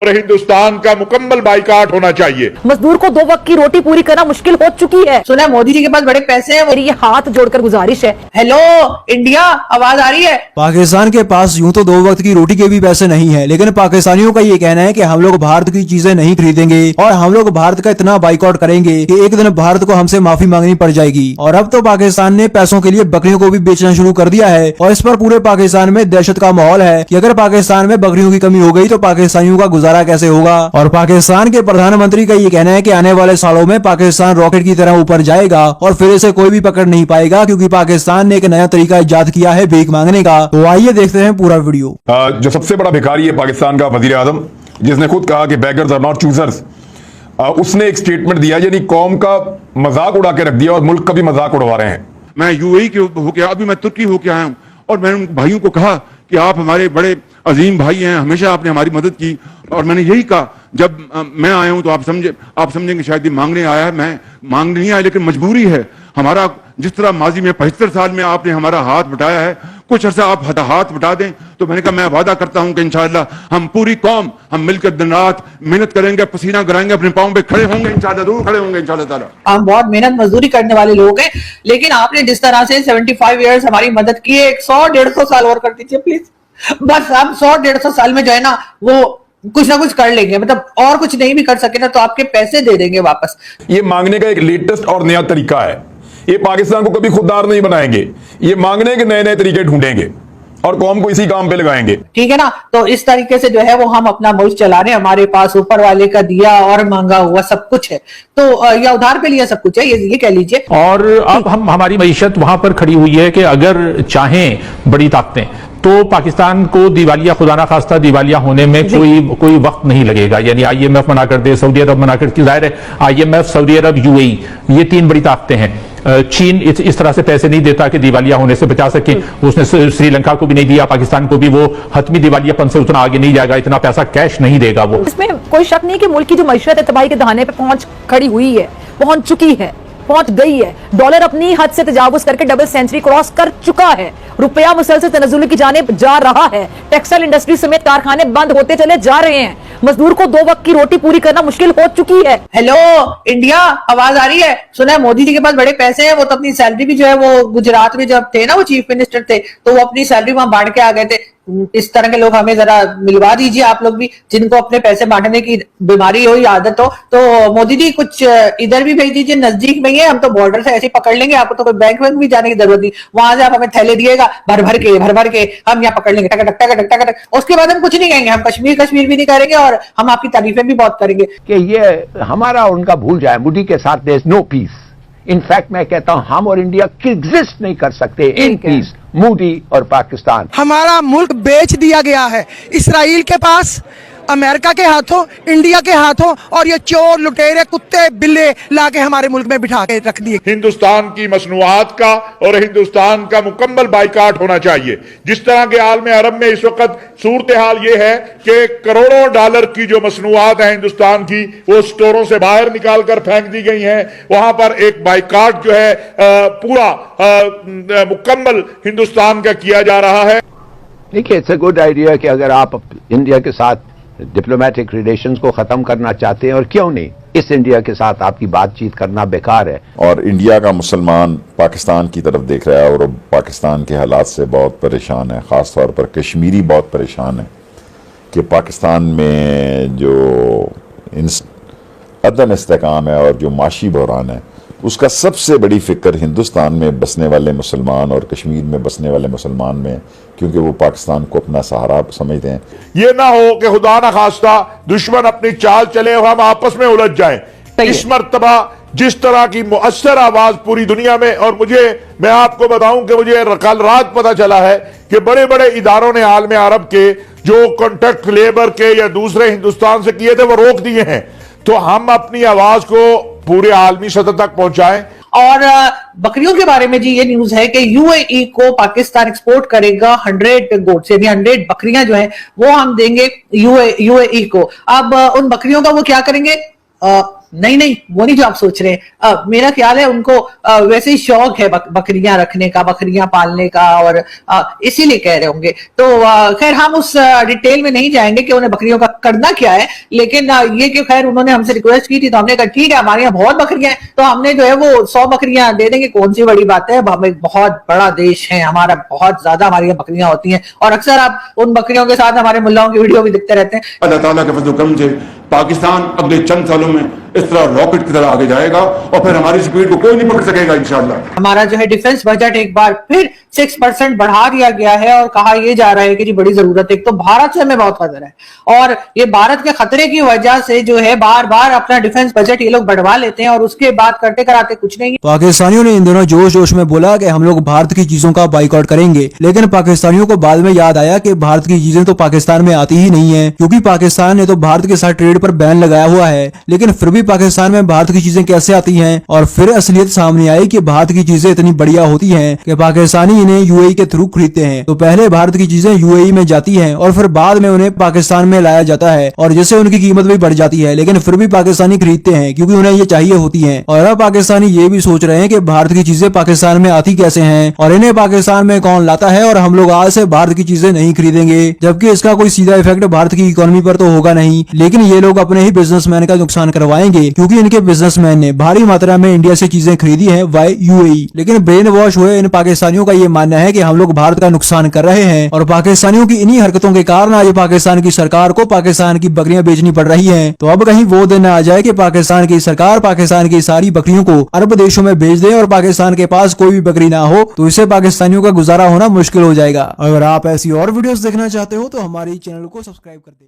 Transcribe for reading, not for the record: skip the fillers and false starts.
और हिंदुस्तान का मुकम्मल बाइकाट होना चाहिए। मजदूर को 2 वक्त की रोटी पूरी करना मुश्किल हो चुकी है। सुना है मोदी जी के पास बड़े पैसे हैं। मेरी ये हाथ जोड़कर गुजारिश है। हेलो इंडिया, आवाज आ रही है? पाकिस्तान के पास यूं तो 2 वक्त की रोटी के भी पैसे नहीं है, लेकिन पाकिस्तानियों का ये कहना है कि हम लोग भारत की चीजें नहीं खरीदेंगे और हम लोग भारत का इतना बाइकआउट करेंगे कि एक दिन भारत को हमसे माफी मांगनी पड़ जाएगी। और अब तो पाकिस्तान ने पैसों के लिए बकरियों को भी बेचना शुरू कर दिया है और इस पर पूरे पाकिस्तान में दहशत का माहौल है कि अगर पाकिस्तान में बकरियों की कमी हो गई तो पाकिस्तानियों का गुजारा कैसे होगा। और पाकिस्तान के प्रधानमंत्री का ये कहना है कि आने वाले सालों में पाकिस्तान रॉकेट की तरह ऊपर जाएगा और फिर इसे कोई भी पकड़ नहीं पाएगा, क्योंकि पाकिस्तान ने एक नया तरीका इजाद किया है भीख मांगने का। तो आइए देखते हैं पूरा वीडियो। जो सबसे बड़ा भिखारी है पाकिस्तान का वजीर आजम, जिसने खुद कहा कि बेगर्स आर नॉट चूजर्स, उसने एक स्टेटमेंट दिया यानी कौम का मजाक उड़ा के रख दिया और मुल्क का भी मजाक उड़वा रहे हैं। मैं यूएई के होके, अभी मैं तुर्की होके आया हूं और मैंने उन भाइयों को कहा कि आप हमारे बड़े अजीम भाई हैं, हमेशा आपने हमारी मदद की। और मैंने यही कहा जब मैं आया हूं तो आप समझेंगे शायद ये मांगने आया है। मैं मांगने नहीं आया, लेकिन मजबूरी है हमारा। जिस तरह माजी में 75 साल में आपने हमारा हाथ बटाया है, कुछ अर्सा आप हाथ बटा दें। तो मैंने कहा मैं वादा करता हूं कि इंशाअल्लाह हम पूरी कौम हम मिलकर दिन रात मेहनत करेंगे, पसीना गिराएंगे, अपने पांव पे खड़े होंगे, इंशाअल्लाह जरूर खड़े होंगे इंशाअल्लाह ताला। हम बहुत मेहनत मजदूरी करने वाले लोग हैं, लेकिन आपने जिस तरह से 75 ईयर्स हमारी मदद की है, 100-150 साल और कर दीजिए प्लीज। बस हम 100-150 साल में जो है ना वो कुछ ना कुछ कर लेंगे, मतलब और कुछ नहीं भी कर सके ना तो आपके पैसे दे देंगे वापस। ये मांगने का एक लेटेस्ट और नया तरीका है। ये पाकिस्तान को कभी खुददार नहीं बनाएंगे, ये मांगने के नए नए तरीके ढूंढेंगे और कौम को इसी काम पे लगाएंगे। ठीक है ना? तो इस तरीके से जो है वो हम अपना मुल्क चला रहे हैं। हमारे पास ऊपर वाले का दिया और मांगा हुआ सब कुछ है, तो या उधार पे लिया सब कुछ है, ये कह लीजिए। और अब हमारी मईशत वहां पर खड़ी हुई है कि अगर चाहें बड़ी ताकतें तो पाकिस्तान को दिवालिया, खुदा ना खास्ता दिवालिया होने में कोई वक्त नहीं लगेगा। यानी आईएमएफ मना कर दे, सऊदी अरब मना कर, जाहिर है आईएमएफ, सऊदी अरब, यूएई, ये 3 बड़ी ताकतें हैं। चीन इस तरह से पैसे नहीं देता कि दिवालिया होने से बचा सके। उसने श्रीलंका को भी नहीं दिया, पाकिस्तान को भी वो हतमी दिवालियापन से उतना आगे नहीं जाएगा, इतना पैसा कैश नहीं देगा वो। इसमें कोई शक नहीं कि मुल्क की जो मईशत है तबाही के दहाने पे पहुंच खड़ी हुई है, पहुंच चुकी है, पहुंच गई है। डॉलर अपनी हद से तजावुज करके डबल सेंचुरी क्रॉस कर चुका है। रुपया मुसलसल तनज़्ज़ुल की जानिब जा रहा है। टेक्सटाइल इंडस्ट्री समेत कारखाने बंद होते चले जा रहे हैं। मजदूर को 2 वक्त की रोटी पूरी करना मुश्किल हो चुकी है। हेलो इंडिया, आवाज आ रही है? सुना है मोदी जी के पास बड़े पैसे हैं। वो तो अपनी सैलरी भी जो है वो गुजरात में जब थे ना वो चीफ मिनिस्टर थे, तो वो अपनी सैलरी वहां बांट के आ गए थे। इस तरह के लोग हमें जरा मिलवा दीजिए, आप लोग भी, जिनको अपने पैसे बांटने की बीमारी हो या आदत हो। तो मोदी जी कुछ इधर भी भेज दीजिए, नजदीक में ही है, हम तो बॉर्डर से ऐसे ही पकड़ लेंगे। आपको तो कोई बैंक भी जाने की जरूरत नहीं, वहां से आप हमें थैले दिएगा भर भर के हम यहाँ पकड़ लेंगे, टक टक टक टक टक। उसके बाद हम कुछ नहीं कहेंगे, हम कश्मीर भी नहीं करेंगे और हम आपकी तारीफें भी बहुत करेंगे कि ये हमारा और उनका भूल जाए। मोदी के साथ there is no peace. In fact मैं कहता हूं हम और इंडिया एग्जिस्ट नहीं कर सकते इन पीस, मोदी और पाकिस्तान। हमारा मुल्क बेच दिया गया है इसराइल के पास, अमेरिका के हाथों, इंडिया के हाथों, और ये चोर लुटेरे कुत्ते बिल्ले लाके हमारे मुल्क में बिठा के रख दिए। हिंदुस्तान की मसनूआत का और हिंदुस्तान का मुकम्मल बाइकाट होना चाहिए। जिस तरह के आलम अरब में इस वक्त सूरत हाल ये है कि करोड़ों डॉलर की जो मसनूआत है हिंदुस्तान की वो स्टोरों से बाहर निकाल कर फेंक दी गई हैं। वहां पर एक बाइकाट जो है पूरा मुकम्मल हिंदुस्तान का किया जा रहा है। देखिए, इट्स अ गुड आइडिया कि अगर आप इंडिया के साथ डिप्लोमेटिक रिलेशंस को खत्म करना चाहते हैं, और क्यों नहीं, इस इंडिया के साथ आपकी बातचीत करना बेकार है। और इंडिया का मुसलमान पाकिस्तान की तरफ देख रहा है और पाकिस्तान के हालात से बहुत परेशान है। ख़ास तौर पर कश्मीरी बहुत परेशान है कि पाकिस्तान में जो अदम इस्तेकाम है और जो माशी बहरान है, उसका सबसे बड़ी फिक्र हिंदुस्तान में बसने वाले मुसलमान और कश्मीर में बसने वाले मुसलमान में, क्योंकि वो पाकिस्तान को अपना सहारा समझते हैं। ये ना हो कि खुदा ना खास्ता दुश्मन अपनी चाल चले और हम आपस में उलझ जाएं। इस मर्तबा जिस तरह की मुअस्सर आवाज पूरी दुनिया में, और मैं आपको बताऊं कि मुझे कल रात पता चला है कि बड़े बड़े इदारों ने आलम अरब के जो कॉन्ट्रैक्ट लेबर के या दूसरे हिंदुस्तान से किए थे वो रोक दिए हैं। तो हम अपनी आवाज को पूरे आलमी सतह तक पहुंचाएं। और बकरियों के बारे में जी ये न्यूज है कि यूएई को पाकिस्तान एक्सपोर्ट करेगा 100 गोट्स, यानी 100 बकरियां जो हैं वो हम देंगे यूएई को। अब उन बकरियों का वो क्या करेंगे, नहीं नहीं, वो नहीं जो आप सोच रहे हैं। मेरा ख्याल है उनको वैसे ही शौक है बकरियां रखने का, बकरियां पालने का, और इसीलिए कह रहे होंगे। तो खैर हम उस डिटेल में नहीं जाएंगे कि उन्हें बकरियों का करना क्या है, लेकिन ये कि खैर उन्होंने हमसे रिक्वेस्ट की थी तो हमने कहा ठीक है, हमारे यहाँ बहुत बकरियां हैं तो हमने जो है वो 100 बकरियां दे देंगे, कौन सी बड़ी बात है। हम एक बहुत बड़ा देश है हमारा, बहुत ज्यादा हमारे यहाँ बकरियां होती हैं, और अक्सर आप उन बकरियों के साथ हमारे मुल्लाओं की वीडियो भी दिखते रहते हैं। अल्लाह ताला के फजल करम से पाकिस्तान अगले चंद सालों में इस तरह रॉकेट की तरह आगे जाएगा और फिर हमारी स्पीड को कोई नहीं पकड़ सकेगा इंशाल्लाह। हमारा जो है डिफेंस बजट एक बार फिर 6% बढ़ा दिया गया है और कहा यह जा रहा है कि जी बड़ी जरूरत है। तो भारत से हमें बहुत खतरा है और ये भारत के खतरे की वजह से जो है बार बार अपना डिफेंस बजट ये लोग बढ़वा लेते हैं और उसके बाद करते कराते कुछ नहीं। पाकिस्तानियों ने इन दिनों जोश जोश में बोला कि हम लोग भारत की चीजों का बाइकआउट करेंगे, लेकिन पाकिस्तानियों को बाद में याद आया कि भारत की चीजें तो पाकिस्तान में आती ही नहीं है, क्योंकि पाकिस्तान ने तो भारत के साथ ट्रेड पर बैन लगाया हुआ है। लेकिन फिर भी पाकिस्तान में भारत की चीजें कैसे आती हैं? और फिर असलियत सामने आई कि भारत की चीजें इतनी बढ़िया होती हैं कि पाकिस्तानी इन्हें यूएई के थ्रू खरीदते हैं। तो पहले भारत की चीजें यूएई में जाती हैं और फिर बाद में उन्हें पाकिस्तान में लाया जाता है और जिससे उनकी कीमत भी बढ़ जाती है, लेकिन फिर भी पाकिस्तानी खरीदते हैं क्योंकि उन्हें ये चाहिए होती है। और अब पाकिस्तानी ये भी सोच रहे हैं कि भारत की चीजें पाकिस्तान में आती कैसे हैं और इन्हें पाकिस्तान में कौन लाता है और हम लोग आज से भारत की चीजें नहीं खरीदेंगे, जबकि इसका कोई सीधा इफेक्ट भारत की इकोनॉमी पर तो होगा नहीं, लेकिन ये लोग अपने ही बिजनेसमैन का नुकसान करवाएंगे क्योंकि इनके बिजनेसमैन ने भारी मात्रा में इंडिया से चीजें खरीदी हैं वाई यूएई। लेकिन ब्रेन वॉश हुए इन पाकिस्तानियों का ये मानना है कि हम लोग भारत का नुकसान कर रहे हैं और पाकिस्तानियों की इन्हीं हरकतों के कारण आज पाकिस्तान की सरकार को पाकिस्तान की बकरियां बेचनी पड़ रही हैं। तो अब कहीं वो दिन आ जाए कि पाकिस्तान की सरकार पाकिस्तान की सारी बकरियों को अरब देशों में बेच दे और पाकिस्तान के पास कोई भी बकरी ना हो, तो इससे पाकिस्तानियों का गुजारा होना मुश्किल हो जाएगा। अगर आप ऐसी और वीडियोस देखना चाहते हो तो हमारे चैनल को सब्सक्राइब कर दें।